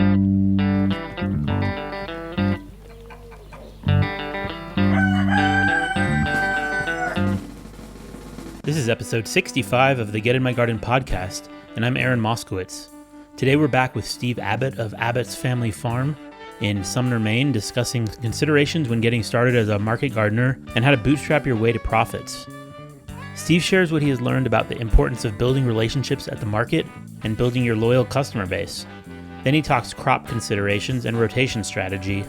This is episode 65 of the Get in My Garden podcast, and I'm Aaron Moskowitz. Today we're back with Steve Abbott of Abbott's Family Farm in Sumner, Maine, discussing considerations when getting started as a market gardener and how to bootstrap your way to profits. Steve shares what he has learned about the importance of building relationships at the market and building your loyal customer base. Then he talks crop considerations and rotation strategy.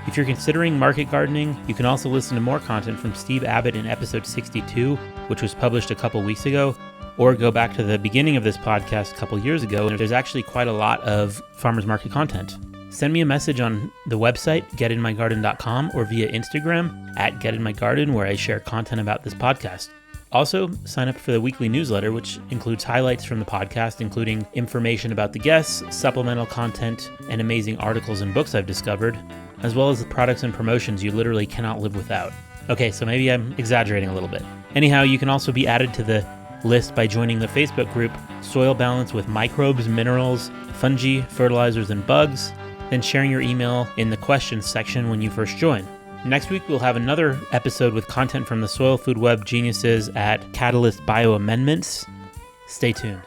If you're considering market gardening, you can also listen to more content from Steve Abbott in episode 62, which was published a couple weeks ago, or go back to the beginning of this podcast a couple years ago, and there's actually quite a lot of farmers market content. Send me a message on the website, getinmygarden.com, or via Instagram at getinmygarden, where I share content about this podcast. Also, sign up for the weekly newsletter, which includes highlights from the podcast, including information about the guests, supplemental content, and amazing articles and books I've discovered, as well as the products and promotions you literally cannot live without. Okay, so maybe I'm exaggerating a little bit. Anyhow, you can also be added to the list by joining the Facebook group Soil Balance with Microbes, Minerals, Fungi, Fertilizers, and Bugs, then sharing your email in the questions section when you first join. Next week, we'll have another episode with content from the Soil Food Web geniuses at Catalyst Bioamendments. Stay tuned.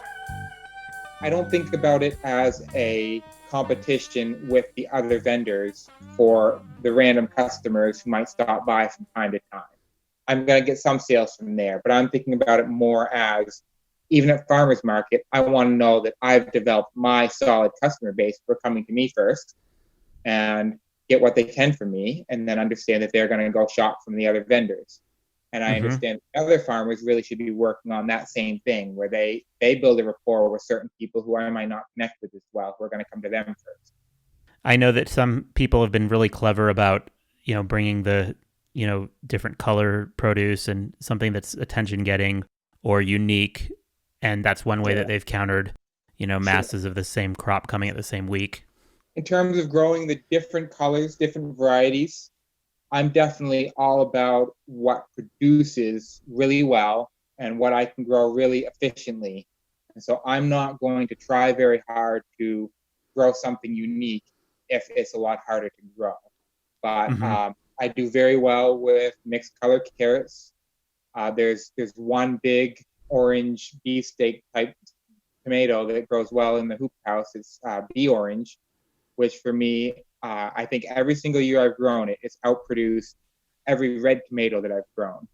I don't think about it as a competition with the other vendors for the random customers who might stop by from time to time. I'm going to get some sales from there, but I'm thinking about it more as, even at farmers market, I want to know that I've developed my solid customer base for coming to me first and get what they can from me, and then understand that they're going to go shop from the other vendors. And I understand other farmers really should be working on that same thing, where they build a rapport with certain people who I might not connect with as well, who are going to come to them first. I know that some people have been really clever about, bringing the, different color produce and something that's attention getting or unique. And that's one way that they've countered, masses of the same crop coming at the same week. In terms of growing the different colors, different varieties, I'm definitely all about what produces really well and what I can grow really efficiently. And so I'm not going to try very hard to grow something unique if it's a lot harder to grow. But I do very well with mixed color carrots. There's one big orange beefsteak type tomato that grows well in the hoop house. It's bee orange, which for me, I think every single year I've grown it, it's outproduced every red tomato that I've grown.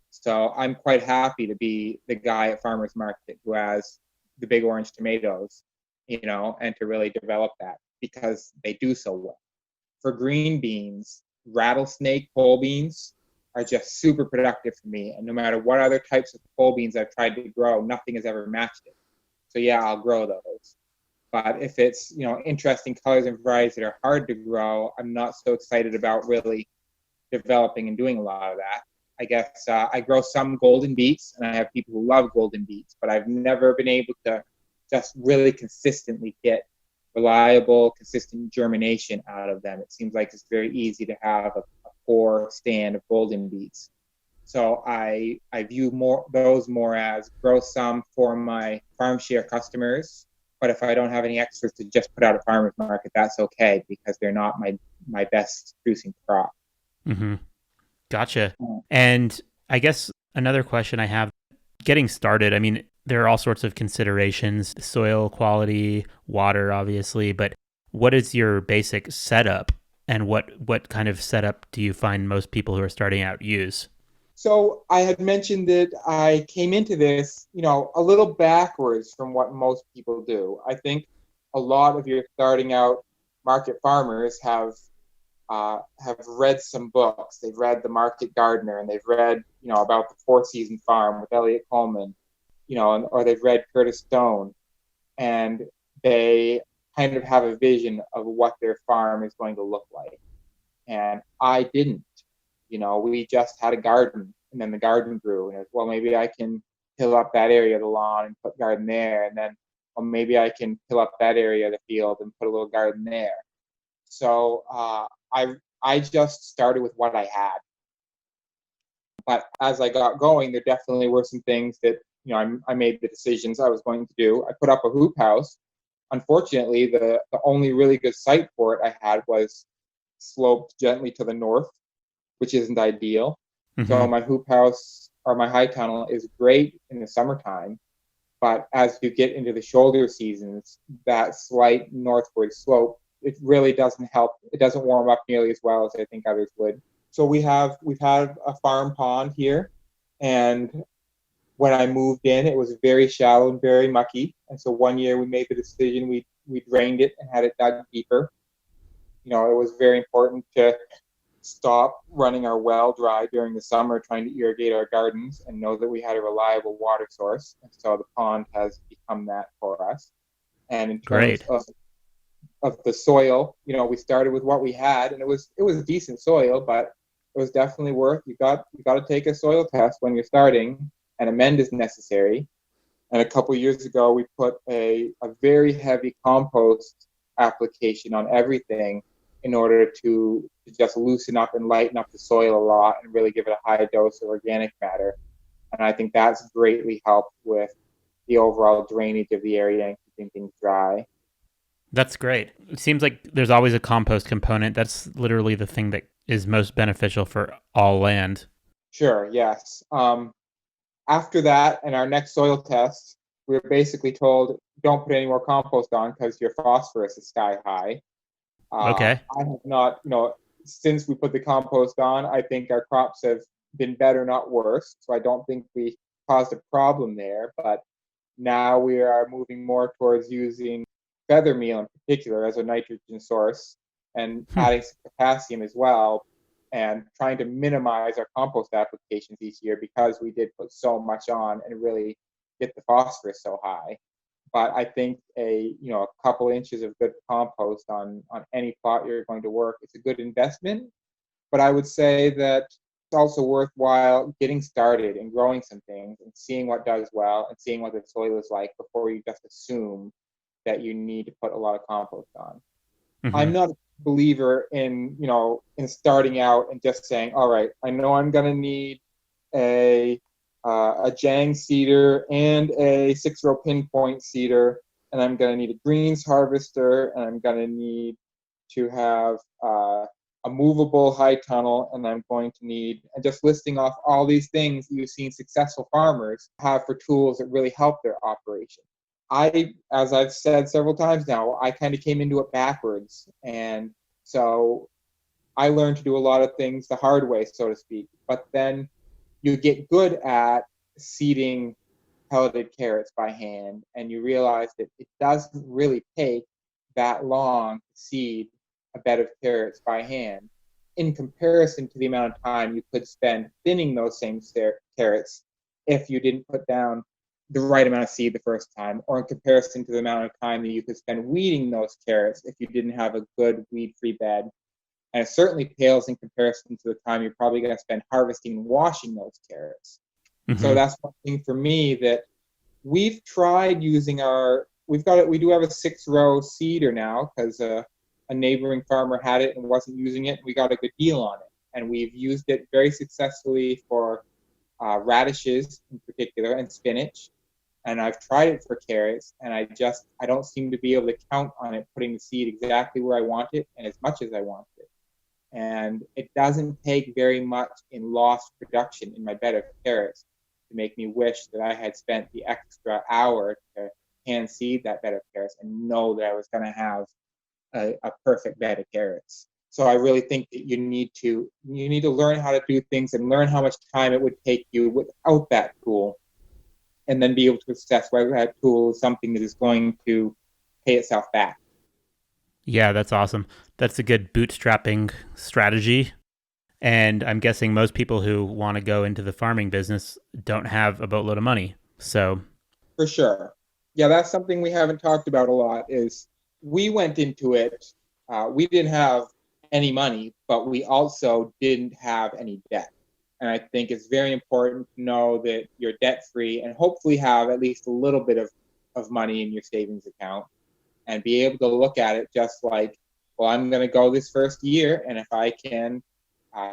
So I'm quite happy to be the guy at farmers market who has the big orange tomatoes, and to really develop that because they do so well. For green beans, rattlesnake pole beans are just super productive for me. And no matter what other types of pole beans I've tried to grow, nothing has ever matched it. So yeah, I'll grow those. But if it's, interesting colors and varieties that are hard to grow, I'm not so excited about really developing and doing a lot of that. I guess I grow some golden beets, and I have people who love golden beets, but I've never been able to just really consistently get reliable, consistent germination out of them. It seems like it's very easy to have a poor stand of golden beets. So I view those more as grow some for my farm share customers. But if I don't have any extras to just put out at farmers market, that's okay because they're not my best producing crop. Mm-hmm. Gotcha. And I guess another question I have, getting started, I mean, there are all sorts of considerations, soil quality, water, obviously, but what is your basic setup and what kind of setup do you find most people who are starting out use? So I had mentioned that I came into this, a little backwards from what most people do. I think a lot of your starting out market farmers have read some books. They've read The Market Gardener, and they've read, about the Four Season Farm with Elliot Coleman, or they've read Curtis Stone, and they kind of have a vision of what their farm is going to look like. And I didn't. We just had a garden, and then the garden grew, and it was, well, maybe I can fill up that area of the lawn and put garden there, and then, well, maybe I can fill up that area of the field and put a little garden there. So I just started with what I had. But as I got going, there definitely were some things that, I made the decisions I was going to do. I put up a hoop house, unfortunately, the only really good site for it I had was sloped gently to the north, which isn't ideal. So Hmm. my hoop house or my high tunnel is great in the summertime, but as you get into the shoulder seasons, that slight northward slope, it really doesn't help. It doesn't warm up nearly as well as I think others would. So we've had a farm pond here, and when I moved in, it was very shallow and very mucky. And so one year we made the decision we drained it and had it dug deeper. It was very important to stop running our well dry during the summer trying to irrigate our gardens and know that we had a reliable water source. And so the pond has become that for us. And in terms Great. of the soil, we started with what we had, and it was decent soil, but it was definitely worth. You got to take a soil test when you're starting, and amend is necessary. And a couple of years ago, we put a very heavy compost application on everything in order to just loosen up and lighten up the soil a lot and really give it a high dose of organic matter. And I think that's greatly helped with the overall drainage of the area and keeping things dry. That's great. It seems like there's always a compost component. That's literally the thing that is most beneficial for all land. Sure, yes. After that, and our next soil test, we were basically told, don't put any more compost on because your phosphorus is sky high. Okay. I have not, since we put the compost on, I think our crops have been better, not worse. So I don't think we caused a problem there. But now we are moving more towards using feather meal in particular as a nitrogen source and Hmm. adding some potassium as well, and trying to minimize our compost applications each year because we did put so much on and really get the phosphorus so high. But I think a couple inches of good compost on any plot you're going to work, it's a good investment. But I would say that it's also worthwhile getting started and growing some things and seeing what does well and seeing what the soil is like before you just assume that you need to put a lot of compost on. Hmm. I'm not a believer in starting out and just saying, all right, I know I'm going to need a a jang seeder and a 6-row pinpoint seeder, and I'm going to need a greens harvester, and I'm going to need to have a movable high tunnel, and I'm going to need, and just listing off all these things that you've seen successful farmers have for tools that really help their operation. As I've said several times now, I kind of came into it backwards. And so I learned to do a lot of things the hard way, so to speak. But then you get good at seeding pelleted carrots by hand, and you realize that it doesn't really take that long to seed a bed of carrots by hand in comparison to the amount of time you could spend thinning those same carrots if you didn't put down the right amount of seed the first time, or in comparison to the amount of time that you could spend weeding those carrots if you didn't have a good weed-free bed. And it certainly pales in comparison to the time you're probably going to spend harvesting and washing those carrots. So Hmm. that's one thing for me that we've tried using we do have a 6-row seeder now because a neighboring farmer had it and wasn't using it. And we got a good deal on it. And we've used it very successfully for radishes in particular and spinach. And I've tried it for carrots, and I don't seem to be able to count on it putting the seed exactly where I want it and as much as I want it. And it doesn't take very much in lost production in my bed of carrots to make me wish that I had spent the extra hour to hand seed that bed of carrots and know that I was going to have a perfect bed of carrots. So I really think that you need to learn how to do things and learn how much time it would take you without that tool, and then be able to assess whether that tool is something that is going to pay itself back. Yeah, that's awesome. That's a good bootstrapping strategy. And I'm guessing most people who want to go into the farming business don't have a boatload of money. So, For sure. Yeah, that's something we haven't talked about a lot is we went into it, we didn't have any money, but we also didn't have any debt. And I think it's very important to know that you're debt free and hopefully have at least a little bit of money in your savings account, and be able to look at it just like, well, I'm going to go this first year, and if I can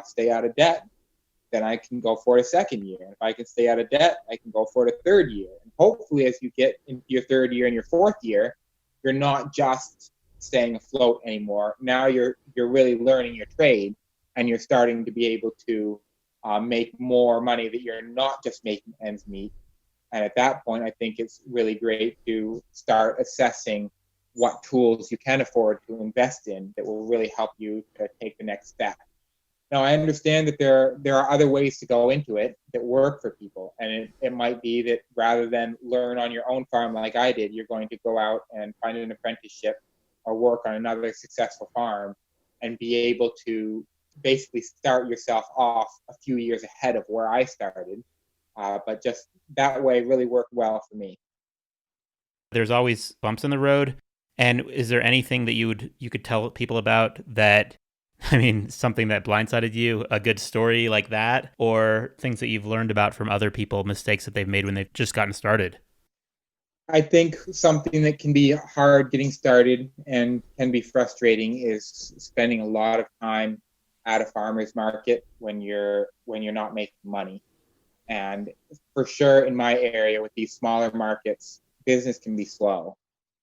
stay out of debt, then I can go for it a second year. If I can stay out of debt, I can go for it a third year. And hopefully, as you get into your third year and your fourth year, you're not just staying afloat anymore. Now you're really learning your trade, and you're starting to be able to make more money, that you're not just making ends meet. And at that point, I think it's really great to start assessing what tools you can afford to invest in that will really help you to take the next step. Now, I understand that there are other ways to go into it that work for people. And it might be that rather than learn on your own farm like I did, you're going to go out and find an apprenticeship or work on another successful farm and be able to basically start yourself off a few years ahead of where I started. But just that way really worked well for me. There's always bumps in the road. And is there anything that you could tell people about that, I mean, something that blindsided you, a good story like that, or things that you've learned about from other people, mistakes that they've made when they've just gotten started? I think something that can be hard getting started and can be frustrating is spending a lot of time at a farmer's market when you're not making money. And for sure in my area with these smaller markets, business can be slow.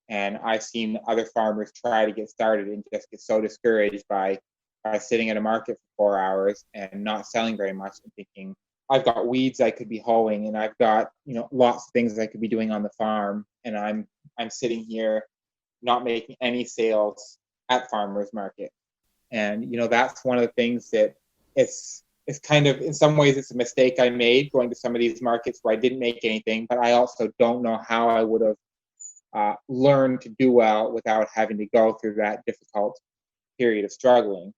And I've seen other farmers try to get started and just get so discouraged by sitting at a market for 4 hours and not selling very much and thinking, I've got weeds I could be hoeing, and I've got, lots of things I could be doing on the farm, and I'm sitting here not making any sales at farmers market. And that's one of the things that it's kind of, in some ways, it's a mistake I made going to some of these markets where I didn't make anything, but I also don't know how I would have learned to do well without having to go through that difficult period of struggling.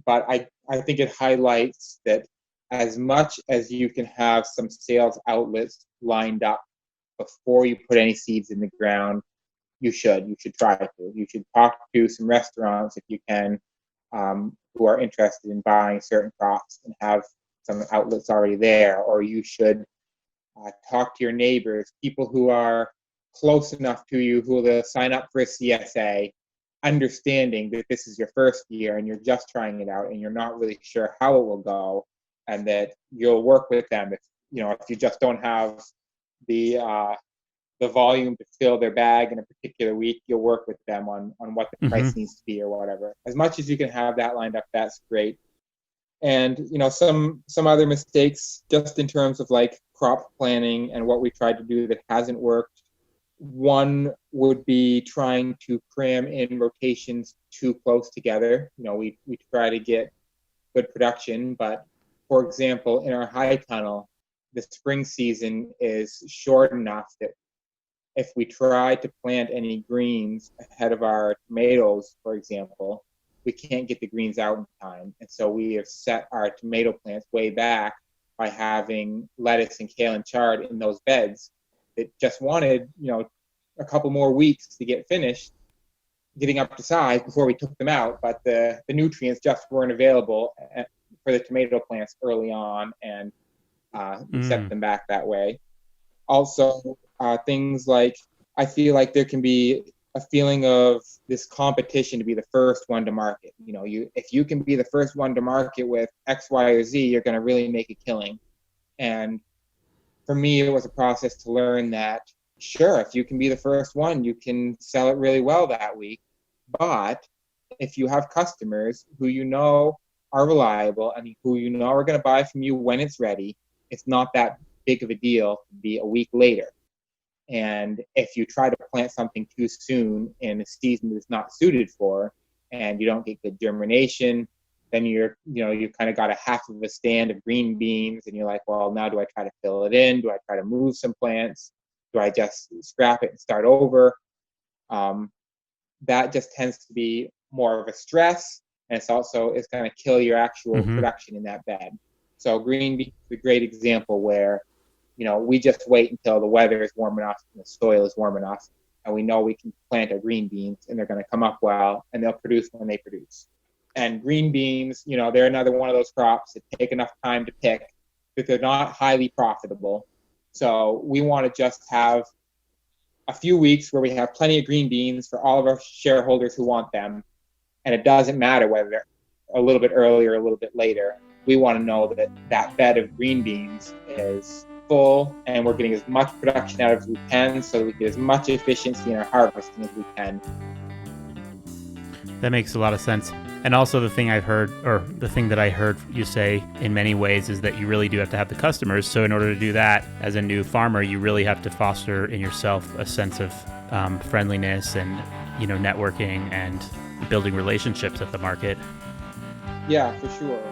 But I think it highlights that as much as you can have some sales outlets lined up before you put any seeds in the ground, you should try to. You should talk to some restaurants if you can, who are interested in buying certain crops and have some outlets already there. Or you should talk to your neighbors, people who are close enough to you who will sign up for a CSA, understanding that this is your first year and you're just trying it out and you're not really sure how it will go, and that you'll work with them if you just don't have the volume to fill their bag in a particular week. You'll work with them on what the price needs to be or whatever. As much as you can have that lined up, that's great. And some other mistakes just in terms of like crop planning and what we tried to do that hasn't worked. One would be trying to cram in rotations too close together. We try to get good production, but for example, in our high tunnel, the spring season is short enough that if we try to plant any greens ahead of our tomatoes, for example, we can't get the greens out in time. And so we have set our tomato plants way back by having lettuce and kale and chard in those beds that just wanted, a couple more weeks to get finished, getting up to size before we took them out. But the nutrients just weren't available for the tomato plants early on, and we set them back that way. Also, things like, I feel like there can be a feeling of this competition to be the first one to market. If you can be the first one to market with X, Y, or Z, you're going to really make a killing. And for me, it was a process to learn that, sure, if you can be the first one, you can sell it really well that week. But if you have customers who are reliable and who are going to buy from you when it's ready, it's not that big of a deal to be a week later. And if you try to plant something too soon in a season that's not suited for, and you don't get good germination, then you kind of got a half of a stand of green beans, and you're like, well, now do I try to fill it in? Do I try to move some plants? Do I just scrap it and start over? That just tends to be more of a stress, and it's going to kill your actual production in that bed. So green beans is a great example where, we just wait until the weather is warm enough and the soil is warm enough, and we know we can plant our green beans and they're going to come up well and they'll produce when they produce. And green beans, they're another one of those crops that take enough time to pick, but they're not highly profitable. So we want to just have a few weeks where we have plenty of green beans for all of our shareholders who want them. And it doesn't matter whether they're a little bit earlier or a little bit later. We want to know that bed of green beans is full and we're getting as much production out of as we can so that we get as much efficiency in our harvesting as we can. That makes a lot of sense. And also the thing that I heard you say in many ways is that you really do have to have the customers. So in order to do that as a new farmer, you really have to foster in yourself a sense of friendliness and, networking and building relationships at the market. Yeah, for sure.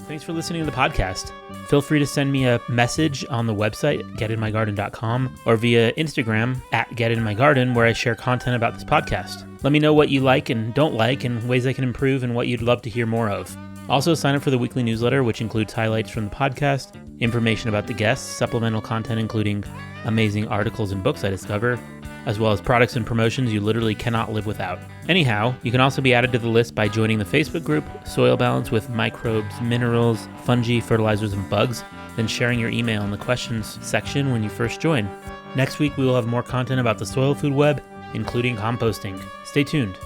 Thanks for listening to the podcast. Feel free to send me a message on the website, getinmygarden.com, or via Instagram @getinmygarden, where I share content about this podcast. Let me know what you like and don't like and ways I can improve and what you'd love to hear more of. Also, sign up for the weekly newsletter, which includes highlights from the podcast, information about the guests, supplemental content including amazing articles and books I discover, as well as products and promotions you literally cannot live without. Anyhow, you can also be added to the list by joining the Facebook group, Soil Balance with Microbes, Minerals, Fungi, Fertilizers, and Bugs, then sharing your email in the questions section when you first join. Next week, we will have more content about the soil food web, including composting. Stay tuned.